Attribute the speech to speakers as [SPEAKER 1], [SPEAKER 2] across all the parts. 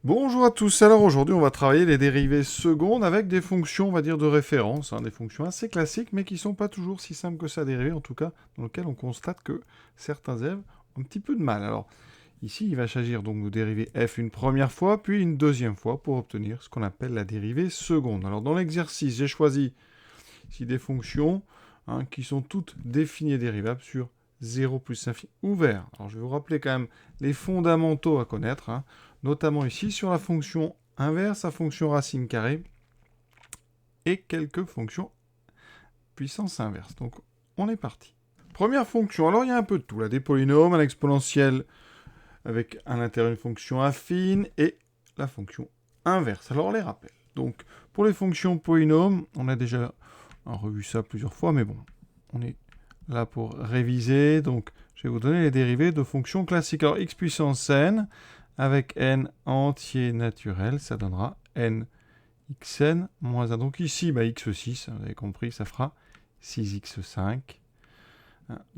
[SPEAKER 1] Bonjour à tous, alors aujourd'hui on va travailler les dérivées secondes avec des fonctions, on va dire, de référence, des fonctions assez classiques mais qui sont pas toujours si simples que ça à dériver, en tout cas dans lesquelles on constate que certains élèves ont un petit peu de mal. Alors ici il va s'agir donc de dériver f une première fois puis une deuxième fois pour obtenir ce qu'on appelle la dérivée seconde. Alors dans l'exercice j'ai choisi ici des fonctions qui sont toutes définies et dérivables sur 0 plus infini ouvert. Alors je vais vous rappeler quand même les fondamentaux à connaître, notamment ici sur la fonction inverse, la fonction racine carrée et quelques fonctions puissance inverse. Donc on est parti. Première fonction, alors il y a un peu de tout, là, des polynômes, un exponentiel avec à l'intérieur une fonction affine et la fonction inverse. Alors on les rappelle. Donc pour les fonctions polynômes, on a déjà revu ça plusieurs fois, mais bon, on est là pour réviser. Donc je vais vous donner les dérivés de fonctions classiques. Alors x puissance n avec n entier naturel, ça donnera n xn moins 1. Donc ici, x6, vous avez compris, ça fera 6x5.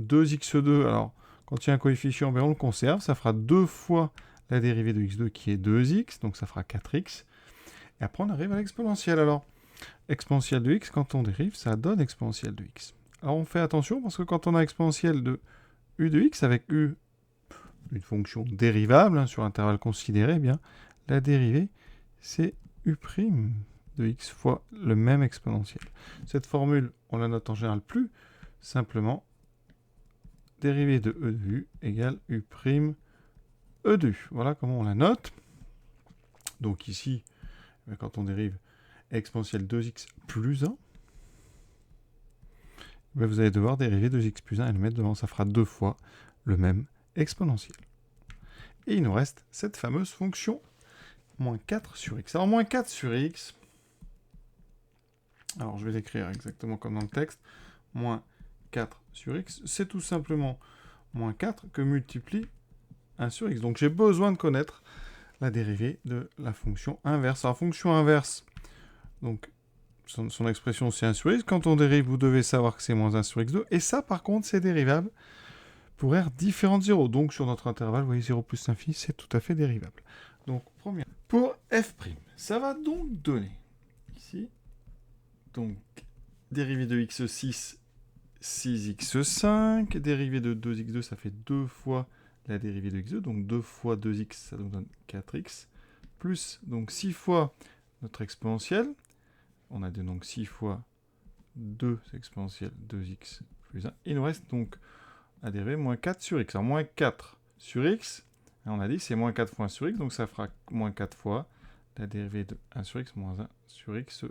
[SPEAKER 1] 2x2, alors quand il y a un coefficient, on le conserve, ça fera 2 fois la dérivée de x2 qui est 2x, donc ça fera 4x. Et après on arrive à l'exponentielle. Alors, exponentielle de x, quand on dérive, ça donne exponentielle de x. Alors on fait attention parce que quand on a exponentielle de u de x avec u, une fonction dérivable sur l'intervalle considéré, eh bien la dérivée c'est u' de x fois le même exponentiel. Cette formule, on la note en général plus simplement dérivée de e de u égale u' e de u. Voilà comment on la note. Donc ici, quand on dérive exponentielle 2x plus 1, vous allez devoir dériver 2x plus 1 et le mettre devant. Ça fera 2 fois le même exponentiel. Et il nous reste cette fameuse fonction moins 4 sur x. Alors moins 4 sur x, alors je vais l'écrire exactement comme dans le texte, moins 4 sur x, c'est tout simplement moins 4 que multiplie 1 sur x. Donc j'ai besoin de connaître la dérivée de la fonction inverse. Alors fonction inverse, donc son expression c'est 1 sur x. Quand on dérive, vous devez savoir que c'est moins 1 sur x2. Et ça, par contre, c'est dérivable pour r différent de 0. Donc sur notre intervalle, vous voyez 0 plus l'infini, c'est tout à fait dérivable. Donc première. Pour f', ça va donc donner ici, donc dérivée de x6, 6x5, dérivée de 2x2, ça fait 2 fois la dérivée de x2, donc 2 fois 2x, ça nous donne 4x, plus donc 6 fois notre exponentielle, on a donc 6 fois 2 exponentielle 2x plus 1, il nous reste donc la dérivée moins 4 sur x. Alors moins 4 sur x, on a dit c'est moins 4 fois 1 sur x, donc ça fera moins 4 fois la dérivée de 1 sur x moins 1 sur x2.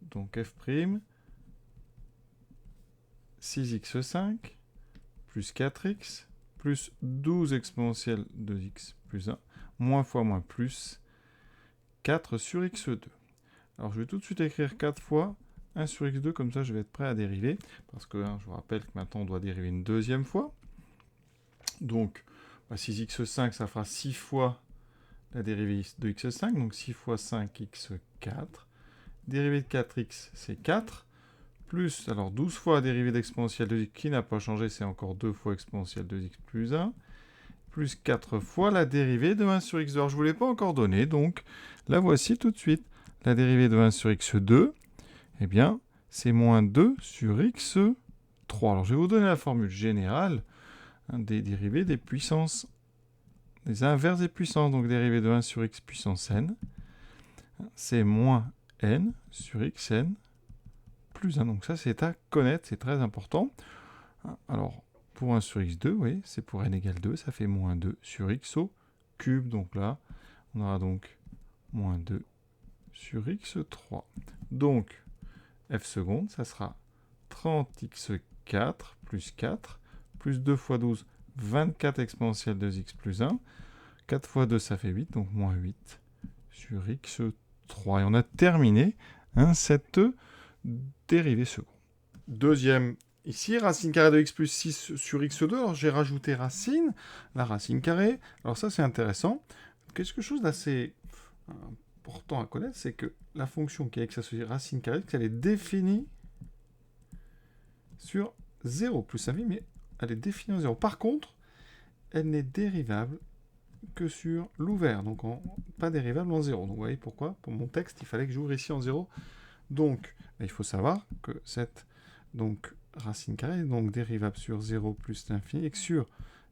[SPEAKER 1] Donc f', 6x5 plus 4x plus 12 exponentielle 2x plus 1, moins fois moins plus 4 sur x2. Alors je vais tout de suite écrire 4 fois 1 sur x2, comme ça je vais être prêt à dériver, parce que je vous rappelle que maintenant on doit dériver une deuxième fois. Donc 6x5, ça fera 6 fois la dérivée de x5, donc 6 fois 5x4. Dérivée de 4x, c'est 4. Plus, alors 12 fois la dérivée d'exponentielle de x qui n'a pas changé, c'est encore 2 fois exponentielle de x plus 1, plus 4 fois la dérivée de 1 sur x2. Alors je ne vous l'ai pas encore donné, donc la voici tout de suite. La dérivée de 1 sur x2, eh bien, c'est moins 2 sur x3. Alors je vais vous donner la formule générale des dérivées des puissances, des inverses des puissances. Donc dérivée de 1 sur x puissance n, c'est moins n sur xn plus 1. Donc ça, c'est à connaître, c'est très important. Alors, pour 1 sur x2, oui, c'est pour n égale 2, ça fait moins 2 sur x au cube. Donc là, on aura donc moins 2 sur x3. Donc, f seconde, ça sera 30x4 plus 4, plus 2 fois 12, 24 exponentielle de x plus 1. 4 fois 2, ça fait 8, donc moins 8 sur x3. Et on a terminé cette dérivée seconde. Deuxième, ici, racine carrée de x plus 6 sur x2. Alors j'ai rajouté racine, la racine carrée. Alors ça, c'est intéressant. Quelque chose d'assez important à connaître, c'est que la fonction qui est avec sa racine carrée, elle est définie sur 0 plus infini, mais elle est définie en 0. Par contre, elle n'est dérivable que sur l'ouvert, donc pas dérivable en 0. Donc vous voyez pourquoi, pour mon texte, il fallait que j'ouvre ici en 0. Donc, il faut savoir que cette racine carrée est donc dérivable sur 0 plus l'infini, et que sur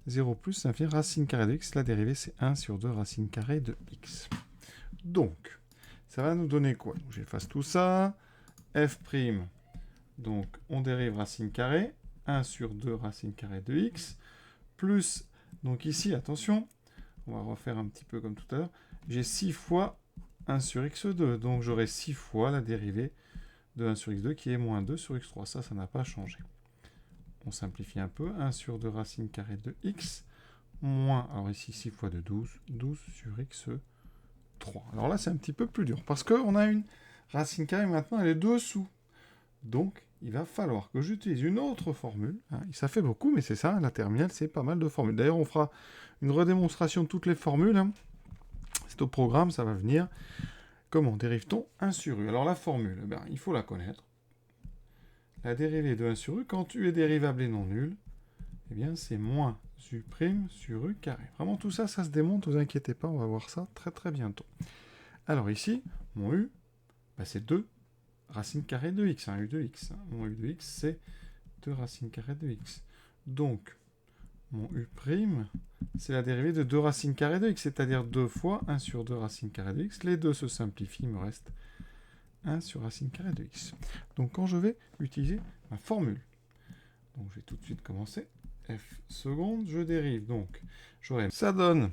[SPEAKER 1] 0 plus l'infini, racine carrée de x, la dérivée c'est 1 sur 2 racine carrée de x. Donc, ça va nous donner quoi? J'efface tout ça, f', donc on dérive racine carrée, 1 sur 2 racine carrée de x, plus, donc ici, attention, on va refaire un petit peu comme tout à l'heure, j'ai 6 fois 1 sur x2, donc j'aurai 6 fois la dérivée de 1 sur x2 qui est moins 2 sur x3, ça n'a pas changé. On simplifie un peu, 1 sur 2 racine carrée de x, moins, alors ici 6 fois de 12, 12 sur x3. Alors là c'est un petit peu plus dur, parce qu'on a une racine carrée maintenant, elle est dessous. Donc il va falloir que j'utilise une autre formule. Ça fait beaucoup, mais c'est ça, la terminale, c'est pas mal de formules. D'ailleurs, on fera une redémonstration de toutes les formules. C'est au programme, ça va venir. Comment dérive-t-on 1 sur u? Alors la formule, il faut la connaître. La dérivée de 1 sur u, quand u est dérivable et non nul, c'est moins u' sur u carré. Vraiment tout ça, ça se démonte, ne vous inquiétez pas, on va voir ça très très bientôt. Alors ici, mon u, c'est 2 racine carrée de x, u de x. Mon u de x, c'est 2 racine carrée de x. Donc, mon u', c'est la dérivée de 2 racines carrées de x, c'est-à-dire 2 fois 1 sur 2 racine carrée de x. Les deux se simplifient, il me reste 1 sur racine carrée de x. Donc, quand je vais utiliser ma formule, donc je vais tout de suite commencer. F seconde, je dérive. Donc, j'aurai, ça donne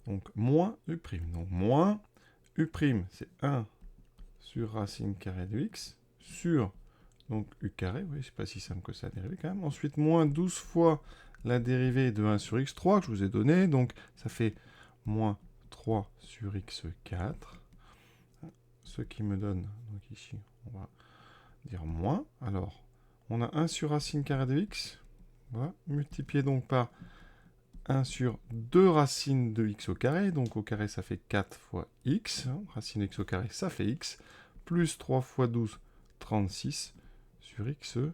[SPEAKER 1] donc moins u'. Donc, moins u', c'est 1 sur racine carrée de x, sur donc u carré, oui, c'est pas si simple que ça à dériver quand même. Ensuite, moins 12 fois la dérivée de 1 sur x3 que je vous ai donné, donc ça fait moins 3 sur x4, ce qui me donne, donc ici, on va dire moins. Alors, on a 1 sur racine carrée de x, voilà, multiplié donc par 1 sur 2 racines de x au carré, donc au carré ça fait 4 fois x, racine de x au carré ça fait x, plus 3 fois 12, 36 sur x4.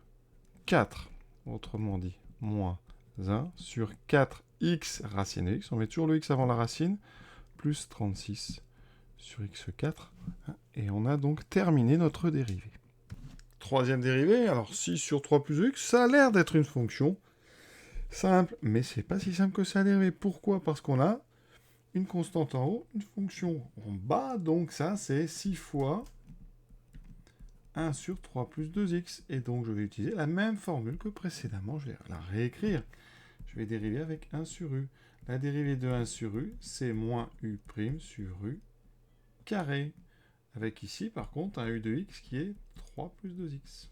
[SPEAKER 1] Autrement dit, moins 1 sur 4x racine de x, on met toujours le x avant la racine, plus 36 sur x4, et on a donc terminé notre dérivée. Troisième dérivée, alors 6 sur 3 plus x, ça a l'air d'être une fonction simple, mais c'est pas si simple que ça à dériver. Pourquoi? Parce qu'on a une constante en haut, une fonction en bas, donc ça c'est 6 fois 1 sur 3 plus 2x. Et donc je vais utiliser la même formule que précédemment, je vais la réécrire. Je vais dériver avec 1 sur u. La dérivée de 1 sur u, c'est moins u' sur u carré. Avec ici, par contre, un u de x qui est 3 plus 2x.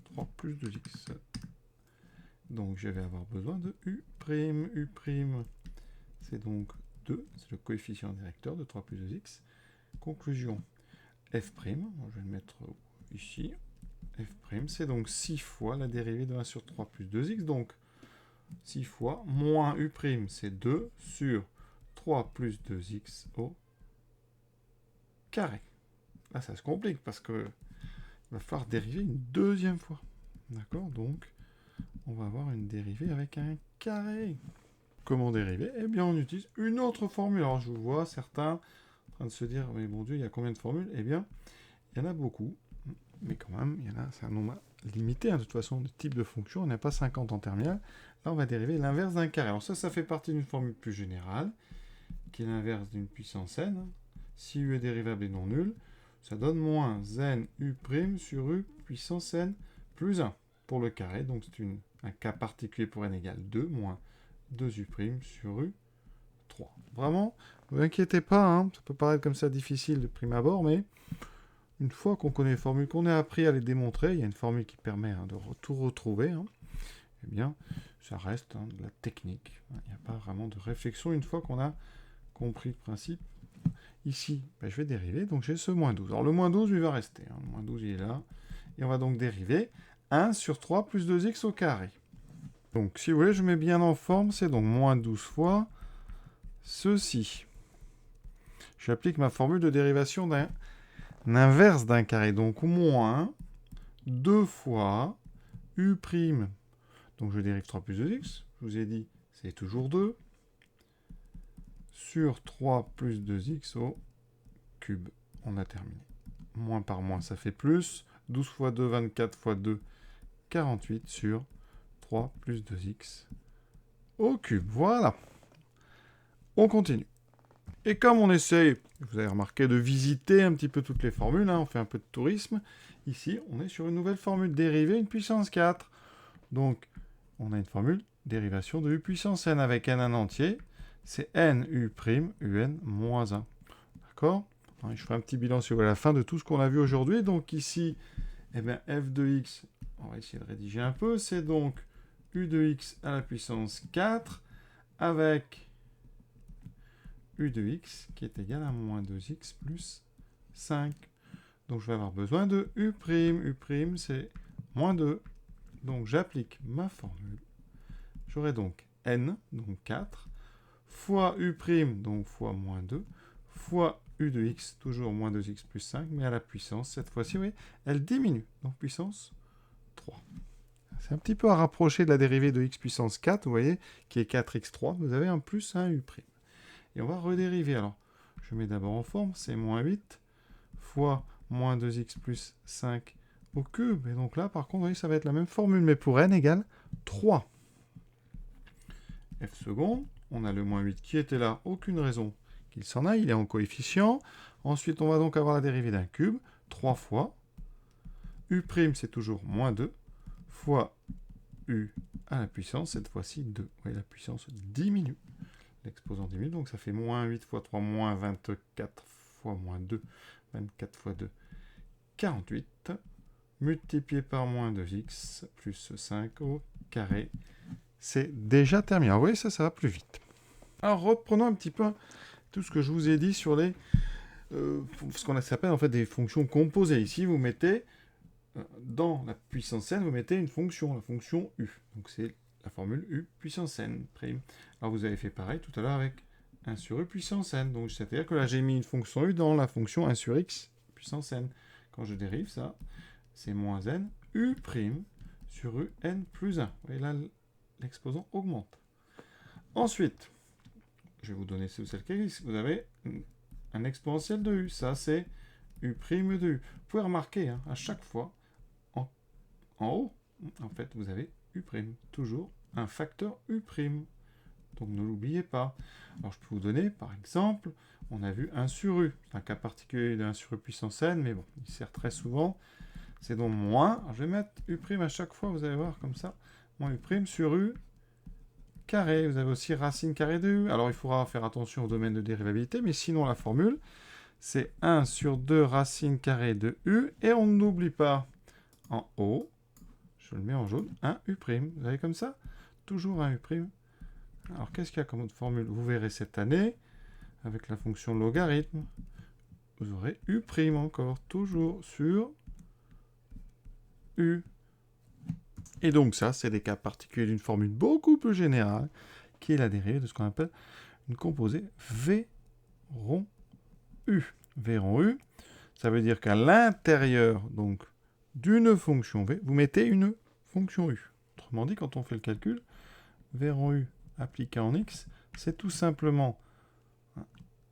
[SPEAKER 1] 3 plus 2x. Donc je vais avoir besoin de u'. U', c'est donc 2, c'est le coefficient directeur de 3 plus 2x. Conclusion, f', je vais le mettre ici. F', c'est donc 6 fois la dérivée de 1 sur 3 plus 2x. Donc 6 fois moins u', c'est 2 sur 3 plus 2x au carré. Là, ça se complique parce que il va falloir dériver une deuxième fois. D'accord? Donc, on va avoir une dérivée avec un carré. Comment dériver? Eh bien, on utilise une autre formule. Alors, je vous vois certains en train de se dire, mais mon Dieu, il y a combien de formules? Eh bien, il y en a beaucoup. Mais quand même, c'est un nombre limité, de toute façon, de type de fonction. On n'a pas 50 en terminale. Là, on va dériver l'inverse d'un carré. Alors ça fait partie d'une formule plus générale, qui est l'inverse d'une puissance n. Si u est dérivable et non nul, ça donne moins n u' sur u puissance n plus 1 pour le carré. Donc c'est un cas particulier pour n égale 2, moins 2u' sur u 3. Vraiment, ne vous inquiétez pas, ça peut paraître comme ça difficile de prime abord, mais une fois qu'on connaît les formules, qu'on a appris à les démontrer, il y a une formule qui permet de tout retrouver, eh bien, ça reste de la technique. Il n'y a pas vraiment de réflexion une fois qu'on a compris le principe. Ici, je vais dériver, donc j'ai ce moins 12. Alors le moins 12, il va rester. Le moins 12, il est là. Et on va donc dériver 1 sur 3 plus 2x au carré. Donc, si vous voulez, je mets bien en forme, c'est donc moins 12 fois ceci. J'applique ma formule de dérivation d'un inverse d'un carré. Donc, moins 2 fois u'. Donc, je dérive 3 plus 2x. Je vous ai dit, c'est toujours 2. sur 3 plus 2x au cube. On a terminé. Moins par moins, ça fait plus. 12 fois 2, 24 fois 2, 48 sur 3 plus 2x au cube. Voilà. On continue. Et comme on essaye, vous avez remarqué, de visiter un petit peu toutes les formules, on fait un peu de tourisme, ici, on est sur une nouvelle formule dérivée, une puissance 4. Donc, on a une formule dérivation de u puissance n avec n un entier. C'est n u prime un moins 1. D'accord ? Je ferai un petit bilan sur la fin de tout ce qu'on a vu aujourd'hui. Donc ici, eh bien, f de x, on va essayer de rédiger un peu, c'est donc u de x à la puissance 4 avec u de x qui est égal à moins 2x plus 5. Donc je vais avoir besoin de u'. U' c'est moins 2. Donc j'applique ma formule. J'aurai donc n, donc 4, fois u', donc fois moins 2, fois u de x, toujours moins 2x plus 5, mais à la puissance, cette fois-ci, vous voyez, elle diminue, donc puissance 3. C'est un petit peu à rapprocher de la dérivée de x puissance 4, vous voyez, qui est 4x3, vous avez un plus un u'. Et on va redériver, alors, je mets d'abord en forme, c'est moins 8, fois moins 2x plus 5 au cube, et donc là, par contre, vous voyez, ça va être la même formule, mais pour n égale 3. F seconde, on a le moins 8 qui était là, aucune raison qu'il s'en aille, il est en coefficient. Ensuite, on va donc avoir la dérivée d'un cube, 3 fois. U' c'est toujours moins 2, fois U à la puissance, cette fois-ci 2. Vous voyez, la puissance diminue. L'exposant diminue, donc ça fait moins 8 fois 3, moins 24 fois moins 2, 24 fois 2, 48, multiplié par moins 2x, plus 5 au carré. C'est déjà terminé. Alors, vous voyez, ça va plus vite. Alors, reprenons un petit peu tout ce que je vous ai dit sur les... ce qu'on s'appelle en fait des fonctions composées. Ici, vous mettez, dans la puissance n, vous mettez une fonction, la fonction u. Donc, c'est la formule u puissance n prime. Alors, vous avez fait pareil tout à l'heure avec 1 sur u puissance n. Donc, c'est-à-dire que là, j'ai mis une fonction u dans la fonction 1 sur x puissance n. Quand je dérive ça, c'est moins n u prime sur u n plus 1. Vous voyez là, l'exposant augmente. Ensuite, je vais vous donner celle qui existe. Vous avez un exponentiel de u. Ça, c'est u' de u. Vous pouvez remarquer, à chaque fois, en haut, en fait, vous avez u'. Toujours un facteur u'. Donc, ne l'oubliez pas. Alors, je peux vous donner, par exemple, on a vu 1 sur u. C'est un cas particulier de 1 sur u puissance n, mais bon, il sert très souvent. C'est donc moins. Alors, je vais mettre u' à chaque fois, vous allez voir, comme ça. Moins u' sur u carré. Vous avez aussi racine carrée de u. Alors, il faudra faire attention au domaine de dérivabilité, mais sinon, la formule, c'est 1 sur 2 racine carrée de u. Et on n'oublie pas, en haut, je le mets en jaune, un u'. Vous avez comme ça, toujours un u'. Alors, qu'est-ce qu'il y a comme autre formule? Vous verrez cette année, avec la fonction logarithme, vous aurez u' encore, toujours sur u. Et donc ça, c'est des cas particuliers d'une formule beaucoup plus générale, qui est la dérivée de ce qu'on appelle une composée V rond U. V rond U, ça veut dire qu'à l'intérieur donc d'une fonction V, vous mettez une fonction U. Autrement dit, quand on fait le calcul, V rond U appliqué en X, c'est tout simplement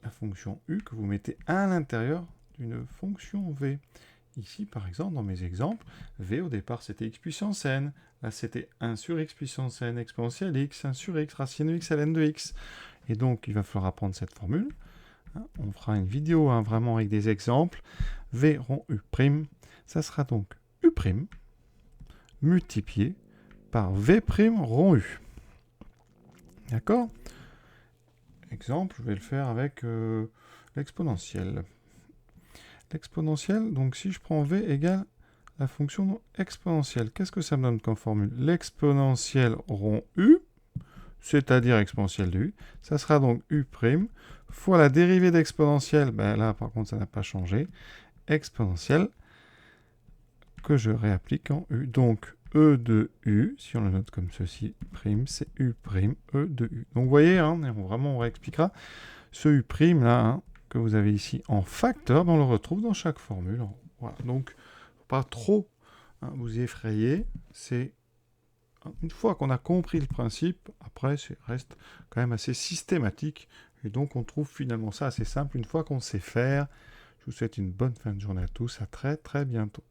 [SPEAKER 1] la fonction U que vous mettez à l'intérieur d'une fonction V. Ici, par exemple, dans mes exemples, V, au départ, c'était x puissance n. Là, c'était 1 sur x puissance n exponentielle x, 1 sur x, racine de x ln de x. Et donc, il va falloir apprendre cette formule. On fera une vidéo vraiment avec des exemples. V rond u', ça sera donc u' multiplié par V' rond u. D'accord? Exemple, je vais le faire avec l'exponentielle. L'exponentielle, donc si je prends V égale la fonction exponentielle, qu'est-ce que ça me donne comme formule? L'exponentielle rond U, c'est-à-dire exponentielle de U, ça sera donc U' fois la dérivée d'exponentielle, ben là par contre ça n'a pas changé, exponentielle, que je réapplique en U. Donc E de U, si on le note comme ceci, prime, c'est U', E de U. Donc vous voyez, vraiment on réexpliquera ce U' là, que vous avez ici en facteur, on le retrouve dans chaque formule. Voilà. Donc, pas trop vous effrayer. C'est une fois qu'on a compris le principe, après, ça reste quand même assez systématique Et donc, on trouve finalement ça assez simple une fois qu'on sait faire. Je vous souhaite une bonne fin de journée à tous. À très très bientôt.